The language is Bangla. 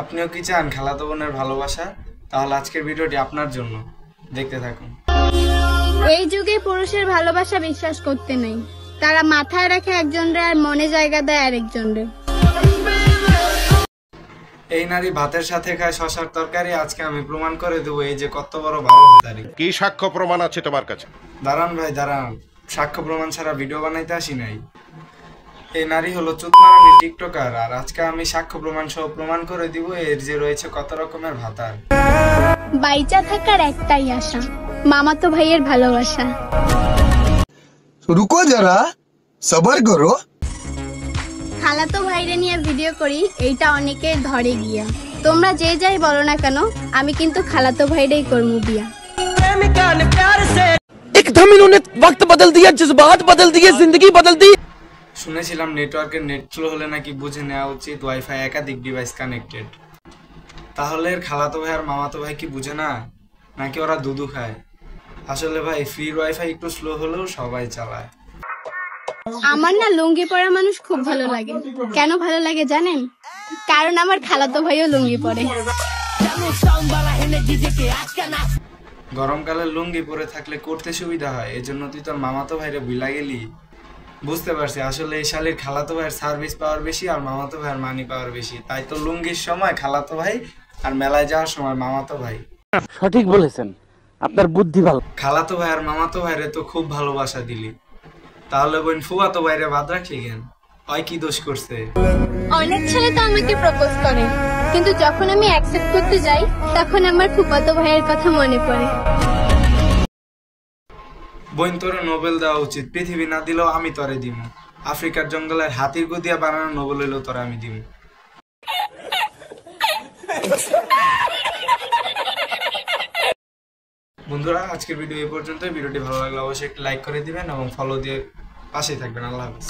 আপনিও কি চান খালাতো বোনের ভালোবাসা? তাহলে আজকের ভিডিওটি আপনার জন্য, দেখতে থাকুন। এই যুগে পুরুষের ভালোবাসা বিশ্বাস করতে নেই, তারা মাথায় রাখে একজনরে আর মনে জায়গা দেয় আরেকজনরে। এই নারী ভাতের সাথে খায় শশার তরকারি। আজকে আমি প্রমাণ করে দেবো এই যে কত বড় 12 ভাতারি। কি সাক্ষ্য প্রমাণ আছে তোমার কাছে? দাঁড়ান ভাই দাঁড়ান, সাক্ষ্য প্রমাণ ছাড়া ভিডিও বানাইতে আসি নাই। এই নারী হলো চুতমারানি টিকটকার, আর আজকে আমি সাক্ষ্য প্রমাণ সহ প্রমাণ করে দিব এর যে রয়েছে কত রকমের ভাতার। বাইচা থাকার একটাই আশা, মামাতো ভাইয়ের ভালোবাসা। রুকো যারা, সবার করো। খালাতো ভাইরে নিয়ে ভিডিও করি, এইটা অনেকে ধরে গিয়া। তোমরা যে যাই বলো না কেন, আমি কিন্তু খালাতো ভাইরেই করবো বিয়া। एकदम इन्होंने वक्त बदल दिया, जज्बात बदल दिए, जिंदगी बदल दी। শুনেছিলাম নেটওয়ার্কের নেট স্লো হলে নাকি বুঝে নেওয়া উচিত ওয়াইফাই একাধিক ডিভাইস কানেক্টেড। তাহলে খালাতো ভাই আর মামাতো ভাই কি বুঝে না, নাকি ওরা দুধু খায়? আসলে ভাই ফ্রির ওয়াইফাই একটু স্লো হলেও সবাই চালায়। আমার না লুঙ্গি পরা মানুষ খুব ভালো লাগে। কেন ভালো লাগে জানেন? কারণ আমার খালাতো ভাইও লুঙ্গি পরে। গরমকালে লুঙ্গি পরে থাকলে করতে সুবিধা হয়, এজন্য তুই তোর মামাতো ভাইরে ভুলা গেলি। বুঝতে পারছি, আসলে এই শালীর খালাতো ভাইয়ের সার্ভিস পাওয়ার বেশি আর মামাতো ভাইয়ের মানি পাওয়ার বেশি। তাই তো লুঙ্গির সময় খালাতো ভাই আর মেলায় যাওয়ার সময় মামাতো ভাই। সঠিক বলেছেন, আপনার বুদ্ধি ভালো। খালাতো ভাই আর মামাতো ভাইরে তো খুব ভালোবাসা দিলি, তাহলে বোন ফুয়াতো ভাইরে বাদ রাখলি কেন? ওই কি দোষ করছে? অনেক ছেলে তো আমাকে প্রপোজ করে, কিন্তু যখন আমি অ্যাকসেপ্ট করতে যাই তখন আমার ফুফাতো ভাইয়ের কথা মনে পড়ে। বোন তোরে নোবেল দেওয়া উচিত, পৃথিবী না দিলেও আমি তোরে দিব। আফ্রিকার জঙ্গলের হাতির গদিয়া বানানো নোবেল হইলেও তোরে আমি দিব। বন্ধুরা, আজকের ভিডিও এই পর্যন্ত। ভিডিওটি ভালো লাগলে অবশ্যই একটি লাইক করে দিবেন এবং ফলো দিয়ে পাশেই থাকবেন। আল্লাহ হাফেজ।